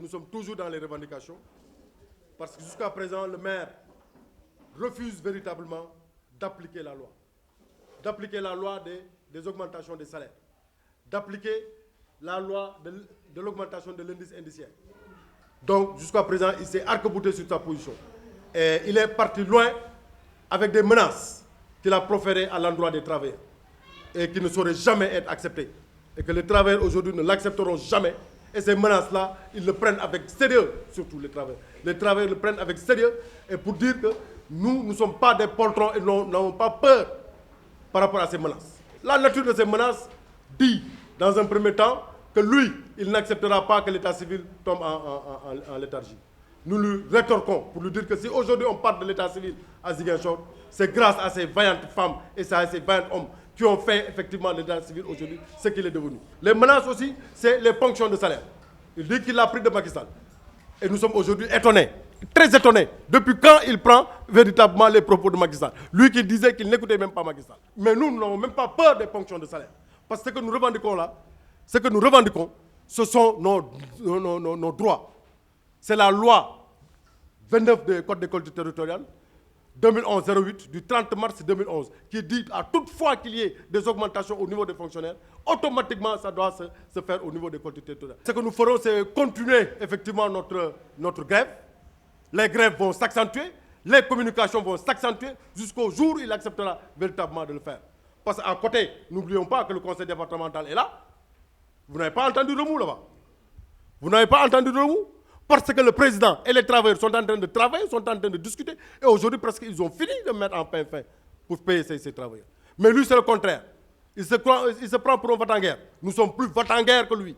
nous sommes toujours dans les revendications, parce que jusqu'à présent, le maire refuse véritablement d'appliquer la loi. D'appliquer la loi des augmentations des salaires. D'appliquer la loi de l'augmentation de l'indice indiciaire. Donc, jusqu'à présent, il s'est arc-bouté sur sa position. Et il est parti loin avec des menaces qu'il a proférées à l'endroit des travailleurs et qui ne sauraient jamais être acceptées. Et que les travailleurs aujourd'hui ne l'accepteront jamais. Et ces menaces-là, ils le prennent avec sérieux, surtout les travailleurs. Les travailleurs le prennent avec sérieux et pour dire que nous ne sommes pas des poltrons et nous n'avons pas peur par rapport à ces menaces. La nature de ces menaces dit, dans un premier temps, que lui, il n'acceptera pas que l'état civil tombe en léthargie. Nous lui rétorquons pour lui dire que si aujourd'hui on part de l'état civil à Ziguinchor, c'est grâce à ces vaillantes femmes et à ces vaillants hommes qui ont fait effectivement l'état civil aujourd'hui ce qu'il est devenu. Les menaces aussi, c'est les ponctions de salaire. Il dit qu'il l'a pris de Macky Sall. Et nous sommes aujourd'hui étonnés, très étonnés, depuis quand il prend véritablement les propos de Macky Sall. Lui qui disait qu'il n'écoutait même pas Macky Sall. Mais nous n'avons même pas peur des ponctions de salaire. Parce que ce que nous revendiquons là, ce sont nos droits. C'est la loi 29 du Code des collectivités territoriales, 2011-08, du 30 mars 2011, qui dit à toute fois qu'il y ait des augmentations au niveau des fonctionnaires, automatiquement ça doit se faire au niveau des collectivités territoriales. Ce que nous ferons, c'est continuer effectivement notre grève. Les grèves vont s'accentuer, les communications vont s'accentuer jusqu'au jour où il acceptera véritablement de le faire. Parce qu'à côté, n'oublions pas que le conseil départemental est là. Vous n'avez pas entendu le mot là-bas. Vous n'avez pas entendu le mot parce que le président et les travailleurs sont en train de travailler, sont en train de discuter. Et aujourd'hui, presque, ils ont fini de mettre en pain fin pour payer ces travailleurs. Mais lui, c'est le contraire. Il se prend pour un va-t-en-guerre. Nous sommes plus va-t-en-guerre que lui.